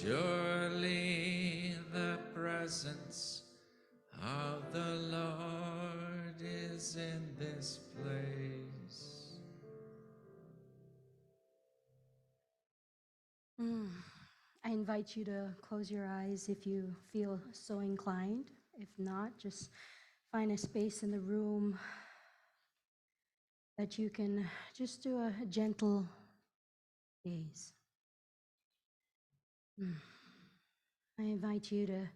Surely the presence of the Lord is in this place. I invite you to close your eyes if you feel so inclined. If not, just find a space in the room that you can just do a gentle gaze. I invite you to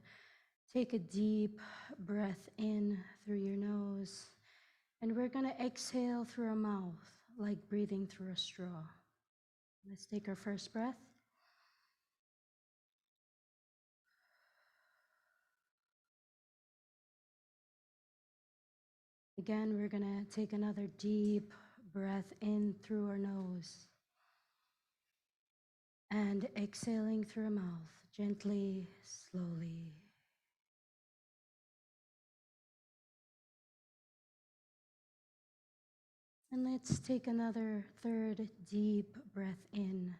take a deep breath in through your nose, and we're going to exhale through our mouth like breathing through a straw. Let's take our first breath. Again, we're going to take another deep breath in through our nose and exhaling through our mouth, gently, slowly. And let's take another third deep breath in.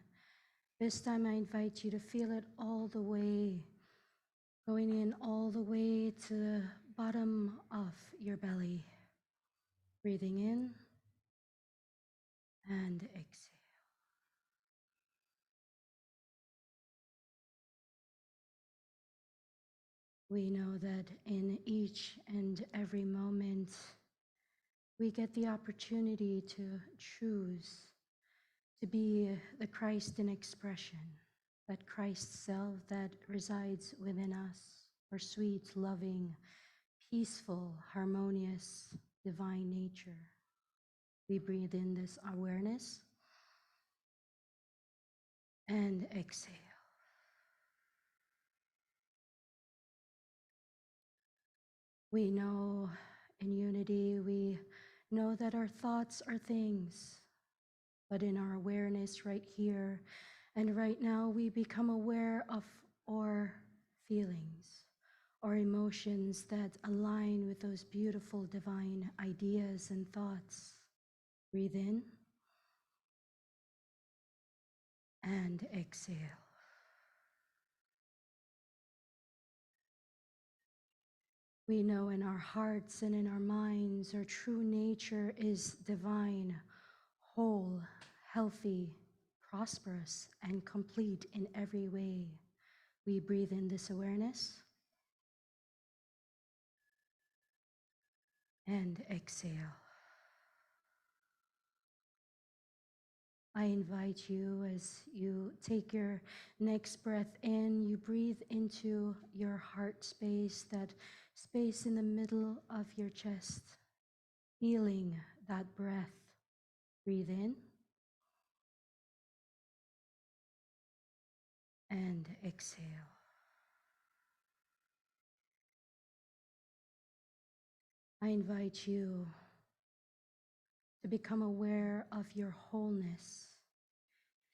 This time I invite you to feel it all the way, going in all the way to the bottom of your belly. Breathing in and exhale. We know that in each and every moment, we get the opportunity to choose to be the Christ in expression, that Christ self that resides within us, our sweet, loving, peaceful, harmonious, divine nature. We breathe in this awareness and exhale. We know in unity, we know that our thoughts are things, but in our awareness right here and right now, we become aware of our feelings, our emotions that align with those beautiful divine ideas and thoughts. Breathe in and exhale. We know in our hearts and in our minds, our true nature is divine, whole, healthy, prosperous, and complete in every way. We breathe in this awareness and exhale. I invite you as you take your next breath in, you breathe into your heart space, that space in the middle of your chest, feeling that breath. Breathe in and exhale. I invite you to become aware of your wholeness.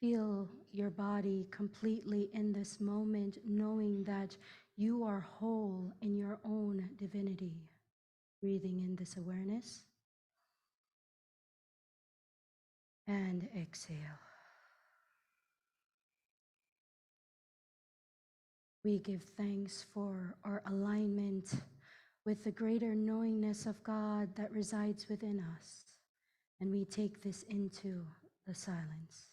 Feel your body completely in this moment, knowing that you are whole in your own divinity. Breathing in this awareness and exhale. We give thanks for our alignment with the greater knowingness of God that resides within us, and we take this into the silence.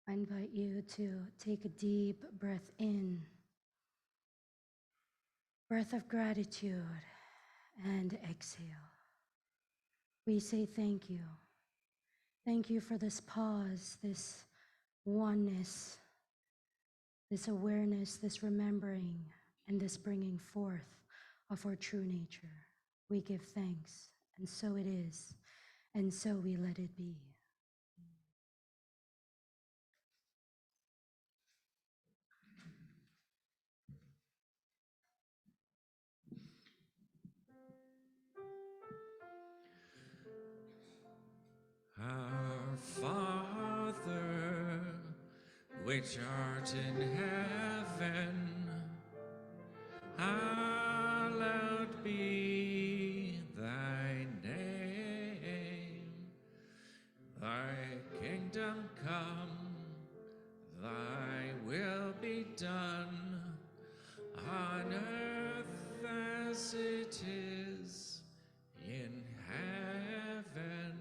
I invite you to take a deep breath in, breath of gratitude, and exhale. We say thank you. Thank you for this pause, this oneness, this awareness, this remembering, and this bringing forth of our true nature. We give thanks, and so it is, and so we let it be. Our Father, which art in heaven, hallowed be thy name. Thy kingdom come, thy will be done, on earth as it is in heaven.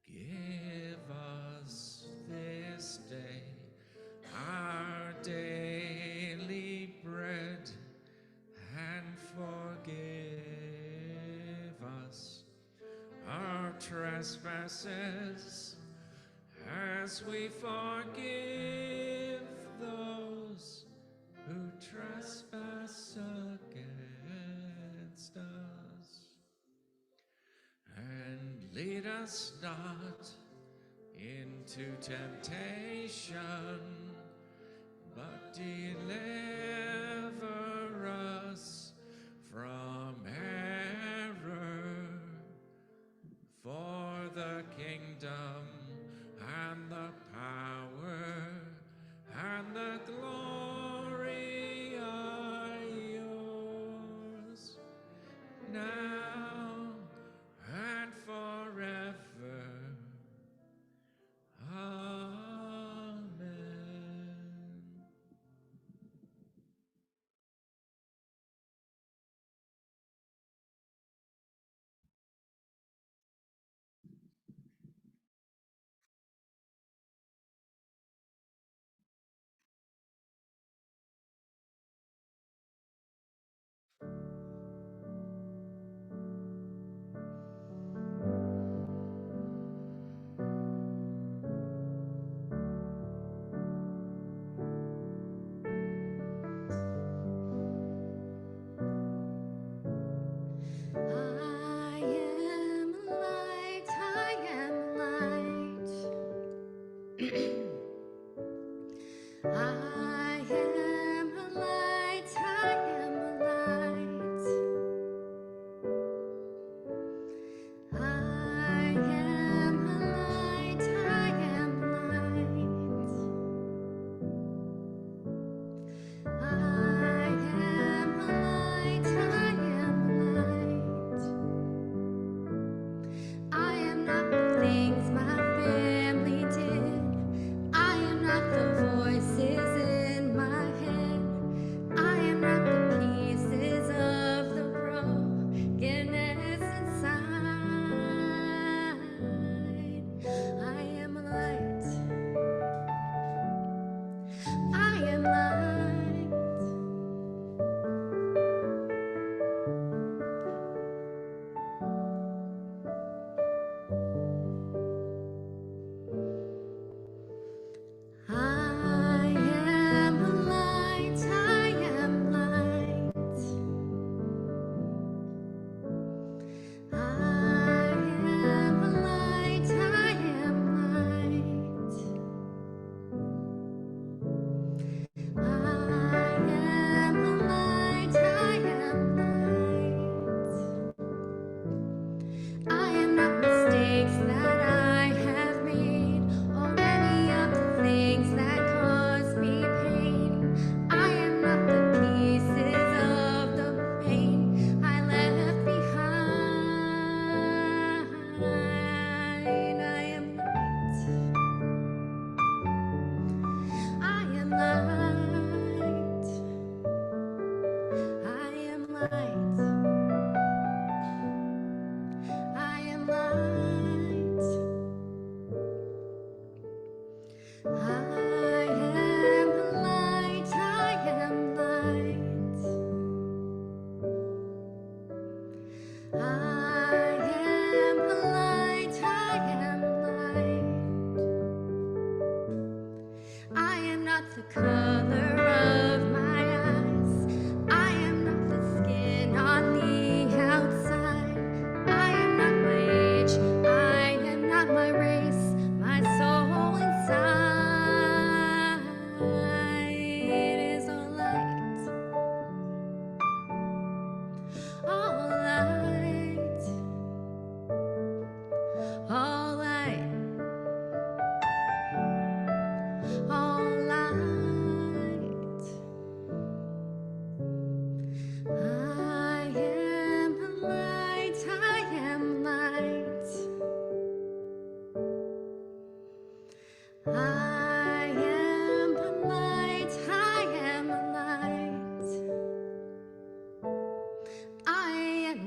Give us this day our daily bread, and forgive us our trespasses, as we forgive those who trespass against us. And lead us not into temptation, but deliver us from error. For the kingdom and the power and the glory are yours, now and forever. Amen. I am light, I am light. I am a light, I am a light. I am a light, I am light. I am a light, I am light. I am not the things my family did. I am not the voices in my head. I am not the pieces of the brokenness inside. I am a light. I am light. I am a light. I am light. I am a light. I am light. I am a light. I am light. I am not mistakes that I have made, or any of the things that cause me pain. I am not the pieces of the pain I left behind. I am light. I am light. I am light. I am light. I am light. I am light. I am light. I am light. I am not the color of my eyes. I am not the skin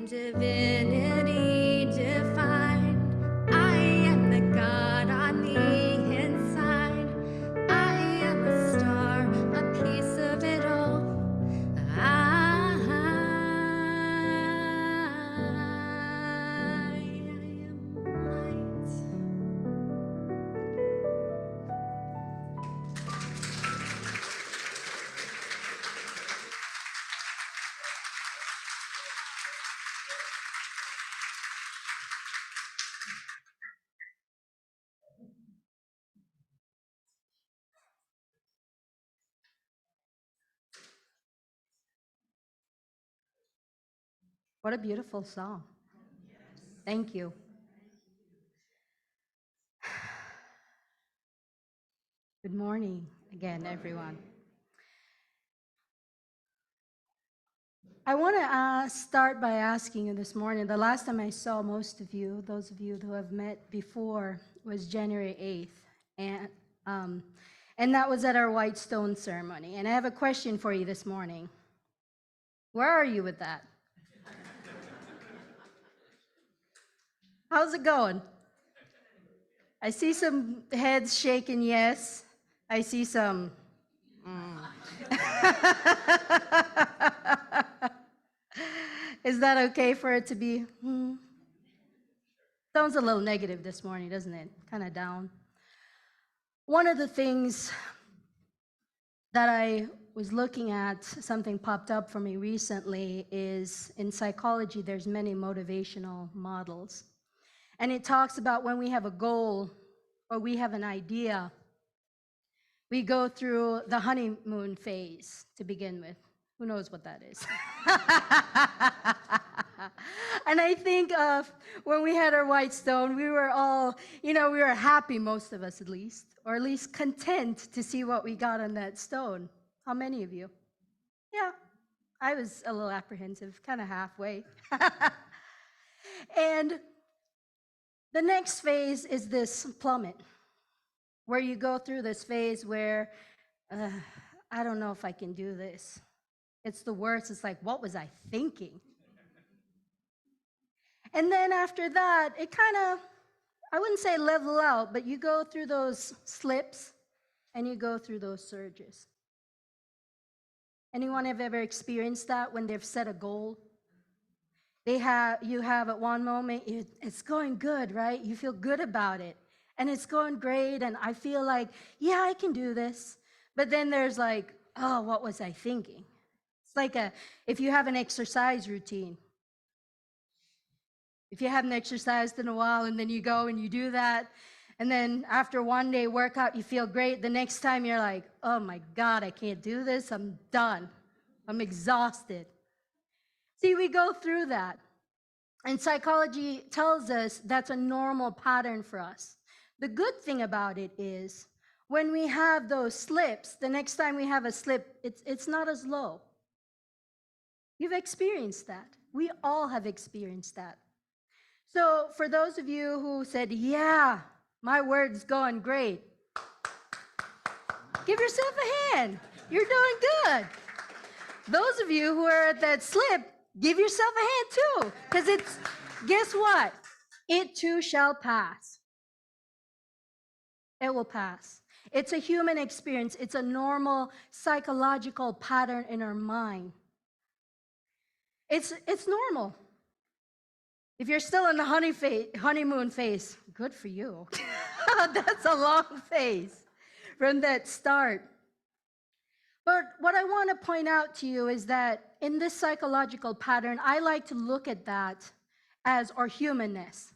Divinity defined. I am the God on the inside. I am a star, a piece of it all. I am light. What a beautiful song. Thank you. Good morning again, everyone. I want to start by asking you this morning. The last time I saw most of you, those of you who have met before, was January 8th. And that was at our White Stone ceremony. And I have a question for you this morning. Where are you with that? How's it going? I see some heads shaking yes. I see some. Is that okay for it to be? Sounds a little negative this morning, doesn't it? Kind of down. One of the things that I was looking at, something popped up for me recently, is in psychology, there's many motivational models. And it talks about when we have a goal or we have an idea, we go through the honeymoon phase to begin with. Who knows what that is? And I think of when we had our White Stone, we were all, we were happy, most of us at least, or at least content to see what we got on that stone. How many of you? Yeah, I was a little apprehensive, kind of halfway. And the next phase is this plummet, where you go through this phase where, I don't know if I can do this. It's the worst. It's like, what was I thinking? And then after that, it kind of, I wouldn't say level out, but you go through those slips and you go through those surges. Anyone have ever experienced that when they've set a goal? You have at one moment, it's going good, right? You feel good about it. And it's going great, and I feel like, yeah, I can do this. But then there's like, oh, what was I thinking? It's like if you have an exercise routine. If you haven't exercised in a while and then you go and you do that, and then after one day workout, you feel great. The next time you're like, oh my God, I can't do this. I'm done. I'm exhausted. See, we go through that. And psychology tells us that's a normal pattern for us. The good thing about it is when we have those slips, the next time we have a slip, it's not as low. You've experienced that. We all have experienced that. So for those of you who said, yeah, my word's going great, give yourself a hand. You're doing good. Those of you who are at that slip, give yourself a hand too, because guess what? It too shall pass. It will pass. It's a human experience. It's a normal psychological pattern in our mind. It's normal. If you're still in the honeymoon phase, good for you. That's a long phase from that start. But what I want to point out to you is that in this psychological pattern, I like to look at that as our humanness.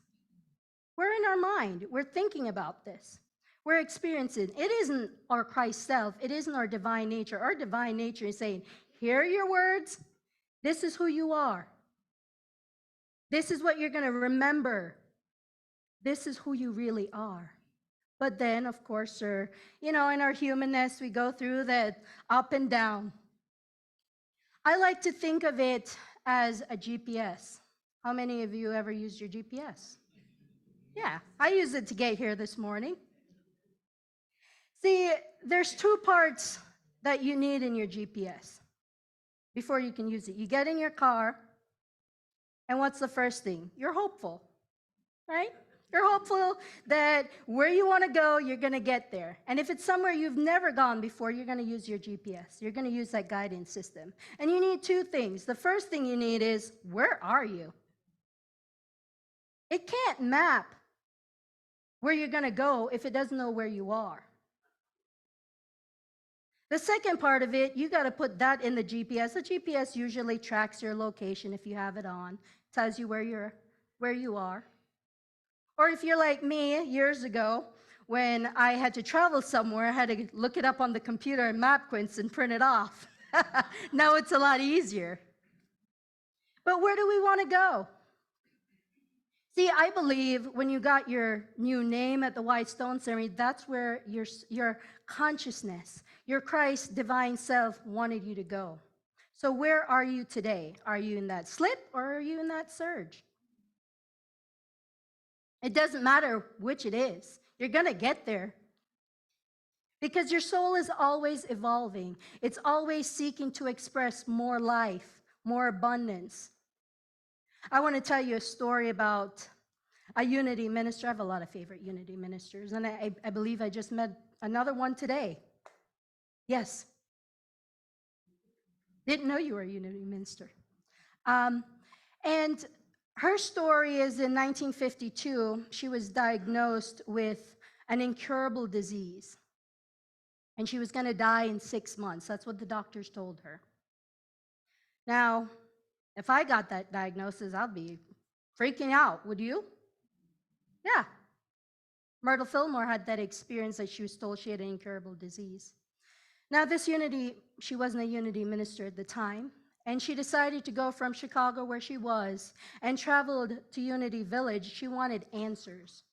We're in our mind. We're thinking about this. We're experiencing. It isn't our Christ self. It isn't our divine nature. Our divine nature is saying, here are your words. This is who you are. This is what you're going to remember. This is who you really are. But then, of course, in our humanness, we go through that up and down. I like to think of it as a GPS. How many of you ever used your GPS? Yeah, I used it to get here this morning. See, there's two parts that you need in your GPS before you can use it. You get in your car, And what's the first thing? You're hopeful, right? You're hopeful that where you want to go, you're going to get there. And if it's somewhere you've never gone before, you're going to use your GPS. You're going to use that guidance system. And you need two things. The first thing you need is, where are you? It can't map where you're going to go if it doesn't know where you are. The second part of it, you got to put that in the GPS. The GPS usually tracks your location if you have it on, tells you where you are. Or if you're like me years ago, when I had to travel somewhere, I had to look it up on the computer in MapQuince and print it off. Now it's a lot easier. But where do we want to go? See, I believe when you got your new name at the White Stone Ceremony, that's where your consciousness, your Christ divine self wanted you to go. So where are you today? Are you in that slip or are you in that surge? It doesn't matter which it is. You're going to get there. Because your soul is always evolving. It's always seeking to express more life, more abundance. I want to tell you a story about a unity minister. I have a lot of favorite unity ministers, and I believe I just met another one today. Yes. Didn't know you were a unity minister. And her story is in 1952, she was diagnosed with an incurable disease. And she was going to die in 6 months. That's what the doctors told her. Now, if I got that diagnosis, I'd be freaking out. Would you? Yeah. Myrtle Fillmore had that experience that she was told she had an incurable disease. Now, this unity, she wasn't a unity minister at the time, and she decided to go from Chicago, where she was, and traveled to Unity Village. She wanted answers.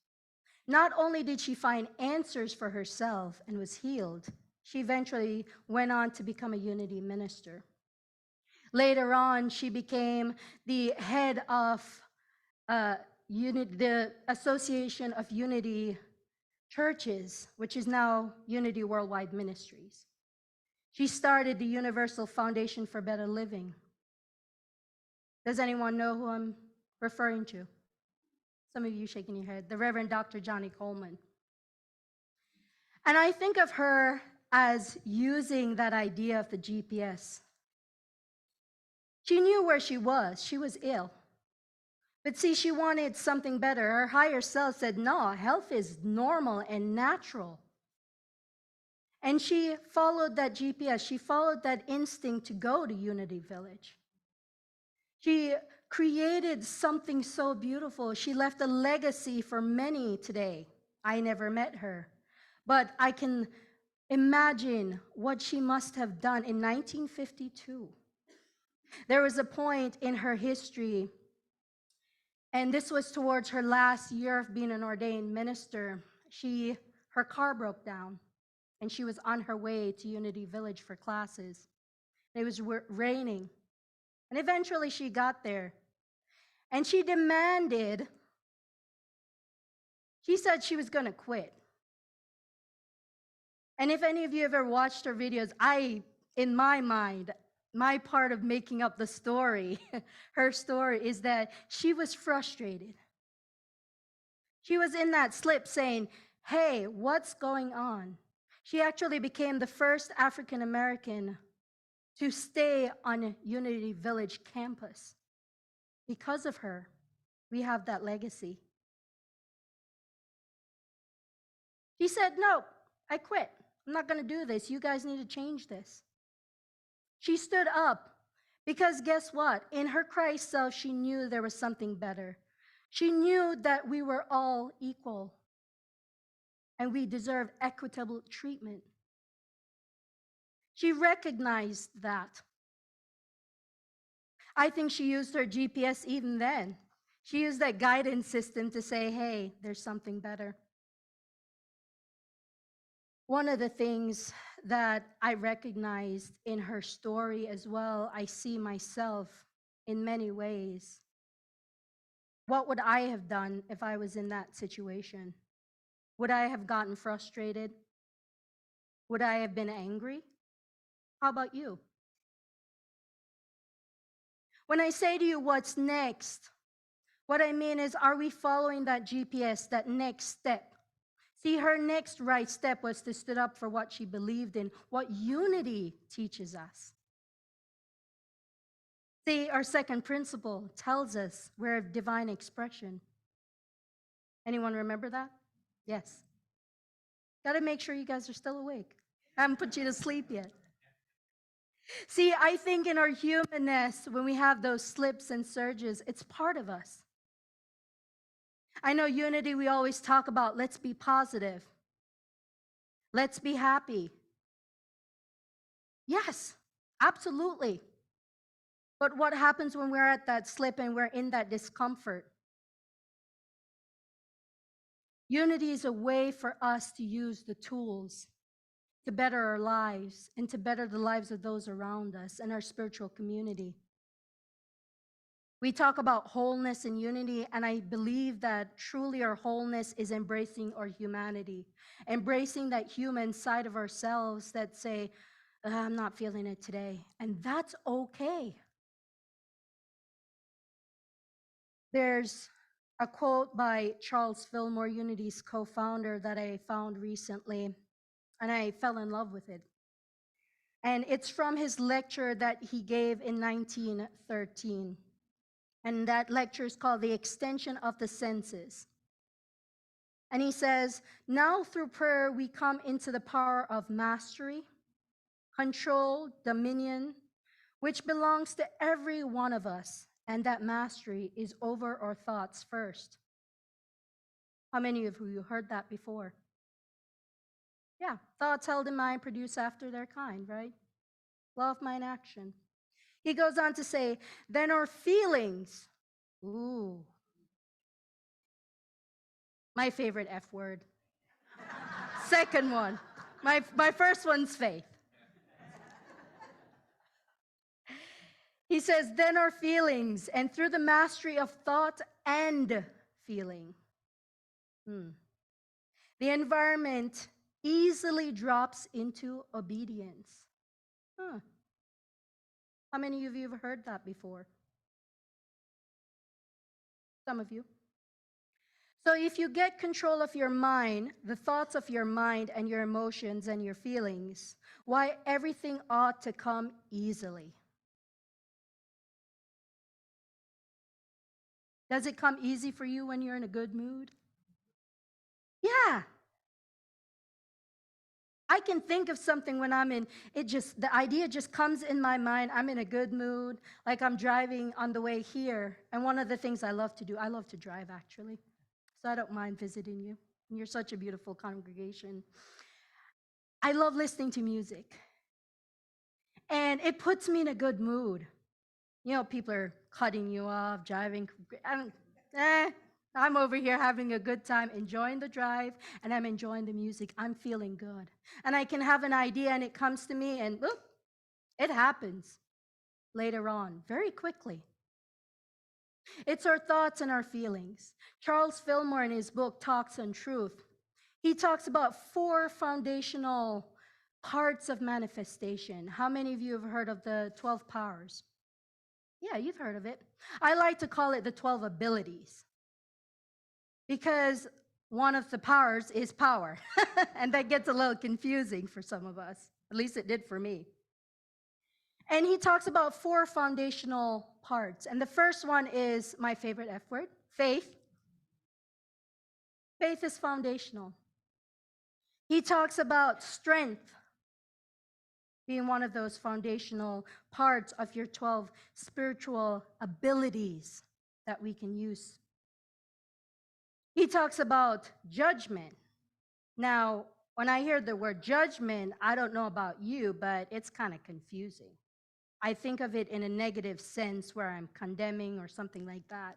Not only did she find answers for herself and was healed, she eventually went on to become a unity minister. Later on, she became the head of the Association of Unity Churches, which is now Unity Worldwide Ministries. She started the Universal Foundation for Better Living. Does anyone know who I'm referring to? Some of you shaking your head. The Reverend Dr. Johnny Coleman. And I think of her as using that idea of the GPS. She knew where she was. She was ill. But see, she wanted something better. Her higher self said, no, health is normal and natural. And she followed that GPS. She followed that instinct to go to Unity Village. She created something so beautiful. She left a legacy for many today. I never met her, but I can imagine what she must have done in 1952. There was a point in her history, and this was towards her last year of being an ordained minister. Her car broke down, and she was on her way to Unity Village for classes. It was raining, and eventually she got there, and she said she was going to quit. And if any of you ever watched her videos, in my mind, my part of making up the story, her story, is that she was frustrated. She was in that slip saying, hey, what's going on? She actually became the first African American to stay on Unity Village campus. Because of her, we have that legacy. She said, no, I quit. I'm not going to do this. You guys need to change this. She stood up because guess what? In her Christ self, she knew there was something better. She knew that we were all equal and we deserve equitable treatment. She recognized that. I think she used her GPS even then. She used that guidance system to say, hey, there's something better. One of the things that I recognized in her story as well, I see myself in many ways. What would I have done if I was in that situation? Would I have gotten frustrated? Would I have been angry? How about you? When I say to you, what's next? What I mean is, are we following that GPS, that next step? See, her next right step was to stood up for what she believed in, what unity teaches us. See, our second principle tells us we're of divine expression. Anyone remember that? Yes. Got to make sure you guys are still awake. I haven't put you to sleep yet. See, I think in our humanness, when we have those slips and surges, it's part of us. I know unity, we always talk about let's be positive, let's be happy. Yes, absolutely. But what happens when we're at that slip and we're in that discomfort? Unity is a way for us to use the tools to better our lives and to better the lives of those around us and our spiritual community. We talk about wholeness and unity, and I believe that truly our wholeness is embracing our humanity, embracing that human side of ourselves that say, I'm not feeling it today, and that's okay. There's a quote by Charles Fillmore, Unity's co-founder, that I found recently, and I fell in love with it. And it's from his lecture that he gave in 1913. And that lecture is called The Extension of the Senses. And he says, now through prayer, we come into the power of mastery, control, dominion, which belongs to every one of us. And that mastery is over our thoughts first. How many of you heard that before? Yeah, thoughts held in mind produce after their kind, right? Law of mind action. He goes on to say, then our feelings, ooh, my favorite F word. Second one, my first one's faith. He says, then our feelings, and through the mastery of thought and feeling, the environment easily drops into obedience. How many of you have heard that before? Some of you. So if you get control of your mind, the thoughts of your mind and your emotions and your feelings, why everything ought to come easily. Does it come easy for you when you're in a good mood? Yeah. I can think of something when I'm in, the idea just comes in my mind. I'm in a good mood, like I'm driving on the way here. And one of the things I love to do, I love to drive actually. So I don't mind visiting you. You're such a beautiful congregation. I love listening to music. And it puts me in a good mood. You know, people are cutting you off, driving. I'm over here having a good time, enjoying the drive, and I'm enjoying the music. I'm feeling good. And I can have an idea, and it comes to me, and whoop, it happens later on, very quickly. It's our thoughts and our feelings. Charles Fillmore, in his book, Talks on Truth, he talks about 4 foundational parts of manifestation. How many of you have heard of the 12 powers? Yeah, you've heard of it. I like to call it the 12 abilities because one of the powers is power. And that gets a little confusing for some of us. At least it did for me. And he talks about 4 foundational parts. And the first one is my favorite F word, faith. Faith is foundational. He talks about strength being one of those foundational parts of your 12 spiritual abilities that we can use. He talks about judgment. Now, when I hear the word judgment, I don't know about you, but it's kind of confusing. I think of it in a negative sense where I'm condemning or something like that.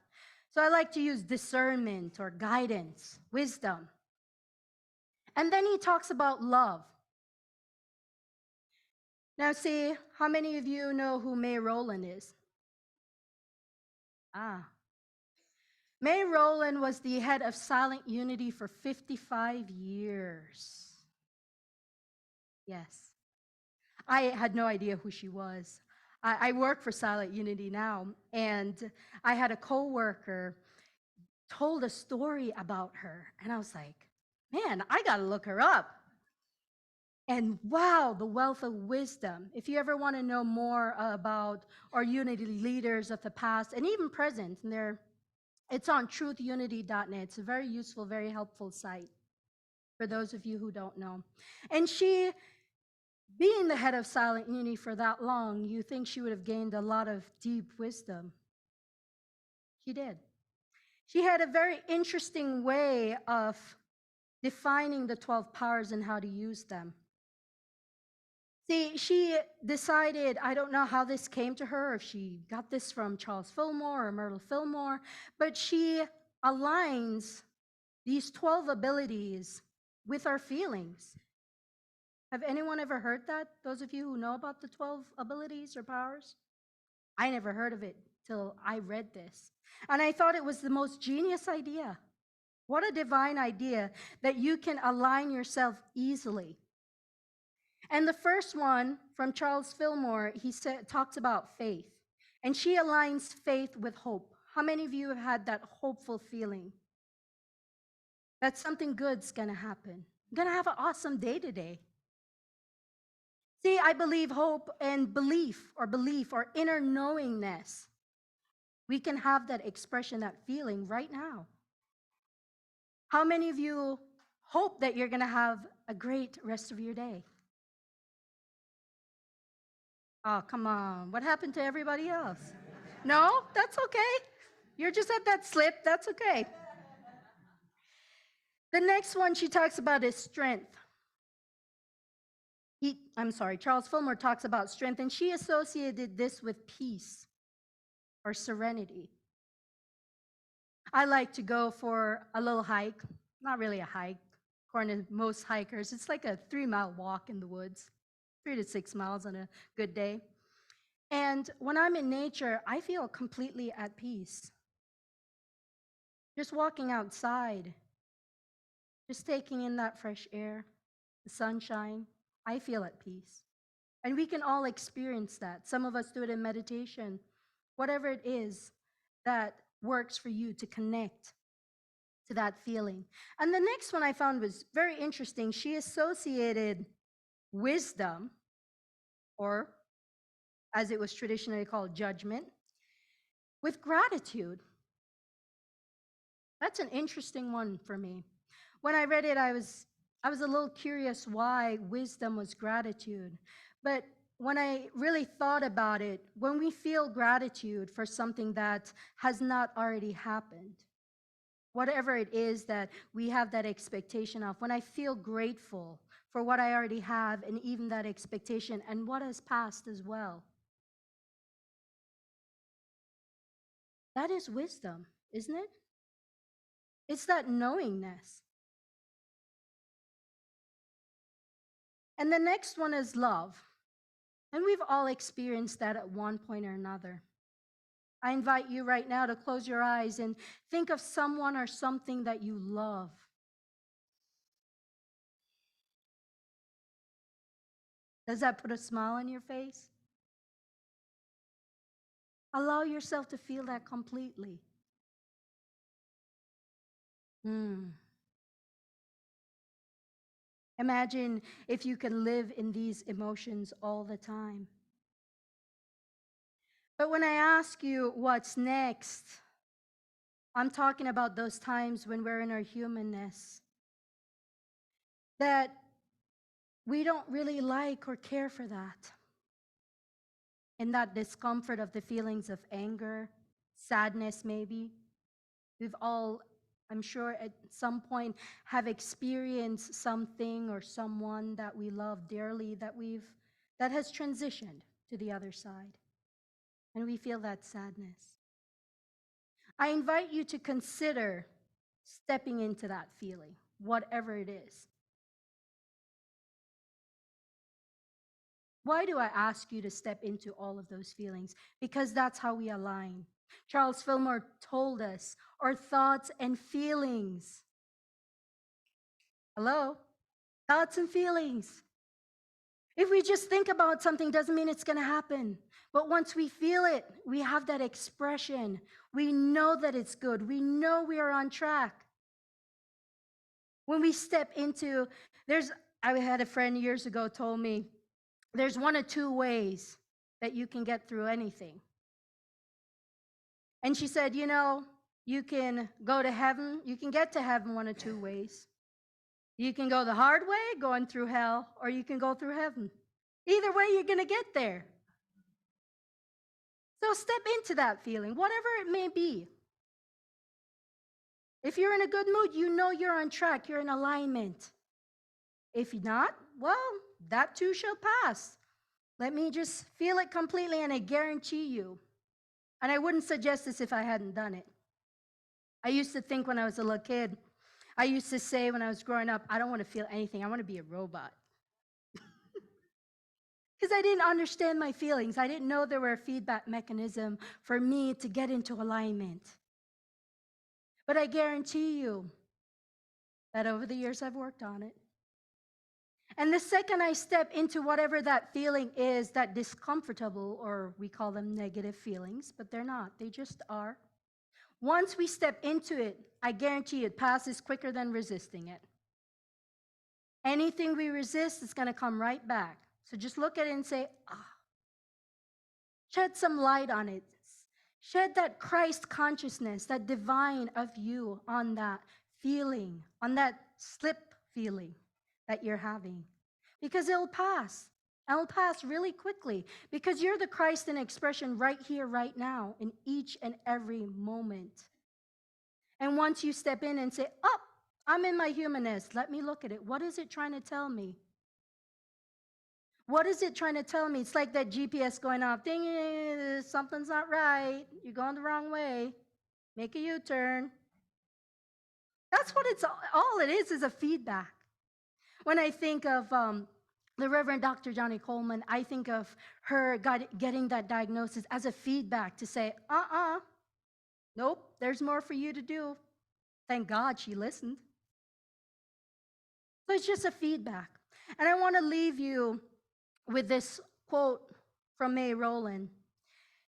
So I like to use discernment or guidance, wisdom. And then he talks about love. Now, see, how many of you know who May Rowland is? May Rowland was the head of Silent Unity for 55 years. Yes. I had no idea who she was. I work for Silent Unity now, and I had a coworker told a story about her, and I was like, man, I gotta look her up. And wow, the wealth of wisdom. If you ever want to know more about our Unity leaders of the past and even present, and it's on truthunity.net. It's a very useful, very helpful site for those of you who don't know. And she, being the head of Silent Unity for that long, you think she would have gained a lot of deep wisdom. She did. She had a very interesting way of defining the 12 powers and how to use them. See, she decided, I don't know how this came to her, if she got this from Charles Fillmore or Myrtle Fillmore, but she aligns these 12 abilities with our feelings. Have anyone ever heard that? Those of you who know about the 12 abilities or powers? I never heard of it till I read this. And I thought it was the most genius idea. What a divine idea that you can align yourself easily. And the first one from Charles Fillmore, he talks about faith. And she aligns faith with hope. How many of you have had that hopeful feeling that something good's gonna happen? I'm gonna have an awesome day today. See, I believe hope and belief or inner knowingness. We can have that expression, that feeling right now. How many of you hope that you're gonna have a great rest of your day? Oh, come on. What happened to everybody else? No? That's okay. You're just at that slip. That's okay. The next one she talks about is strength. Charles Fillmore talks about strength, and she associated this with peace or serenity. I like to go for a little hike, not really a hike, according to most hikers. It's like a 3-mile walk in the woods, 3 to 6 miles on a good day. And when I'm in nature, I feel completely at peace. Just walking outside, just taking in that fresh air, the sunshine, I feel at peace. And we can all experience that. Some of us do it in meditation, whatever it is that works for you to connect to that feeling. And the next one I found was very interesting. She associated wisdom, or as it was traditionally called, judgment, with gratitude. That's an interesting one for me. When I read it, I was a little curious why wisdom was gratitude. But when I really thought about it, when we feel gratitude for something that has not already happened, whatever it is that we have that expectation of, when I feel grateful for what I already have and even that expectation and what has passed as well, that is wisdom, isn't it? It's that knowingness. And the next one is love. And we've all experienced that at one point or another. I invite you right now to close your eyes and think of someone or something that you love. Does that put a smile on your face? Allow yourself to feel that completely. Imagine if you can live in these emotions all the time. But when I ask you what's next, I'm talking about those times when we're in our humanness, that we don't really like or care for that. And that discomfort of the feelings of anger, sadness, maybe. We've all, I'm sure, at some point have experienced something or someone that we love dearly that has transitioned to the other side. And we feel that sadness. I invite you to consider stepping into that feeling, whatever it is. Why do I ask you to step into all of those feelings? Because that's how we align. Charles Fillmore told us our thoughts and feelings. Hello? Thoughts and feelings. If we just think about something, doesn't mean it's going to happen. But once we feel it, we have that expression. We know that it's good. We know we are on track. When we step into, I had a friend years ago told me, there's one of two ways that you can get through anything. And she said, you can go to heaven. You can get to heaven one of two ways. You can go the hard way, going through hell, or you can go through heaven. Either way, you're going to get there. So step into that feeling, whatever it may be. If you're in a good mood, you know you're on track, you're in alignment. If not, well, that too shall pass. Let me just feel it completely, and I guarantee you, and I wouldn't suggest this if I hadn't done it. I used to think when I was a little kid, I used to say when I was growing up, I don't want to feel anything, I want to be a robot. Because I didn't understand my feelings. I didn't know there were a feedback mechanism for me to get into alignment. But I guarantee you that over the years I've worked on it. And the second I step into whatever that feeling is, that discomfortable, or we call them negative feelings, but they're not, they just are. Once we step into it, I guarantee it passes quicker than resisting it. Anything we resist is going to come right back. So just look at it and say, shed some light on it. Shed that Christ consciousness, that divine of you on that feeling, on that slip feeling that you're having. Because it'll pass. It'll pass really quickly. Because you're the Christ in expression right here, right now, in each and every moment. And once you step in and say, I'm in my humanness. Let me look at it. What is it trying to tell me? What is it trying to tell me? It's like that GPS going off. Ding, something's not right. You're going the wrong way. Make a U-turn. That's what all it is a feedback. When I think of the Reverend Dr. Johnny Coleman, I think of her getting that diagnosis as a feedback to say, nope, there's more for you to do. Thank God she listened. So it's just a feedback. And I want to leave you with this quote from May Rowland.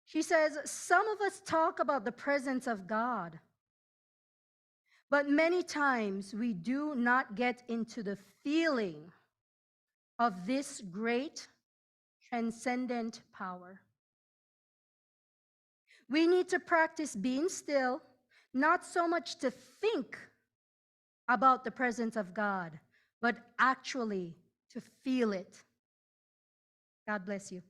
She says, some of us talk about the presence of God, but many times we do not get into the feeling of this great transcendent power. We need to practice being still, not so much to think about the presence of God, but actually to feel it. God bless you.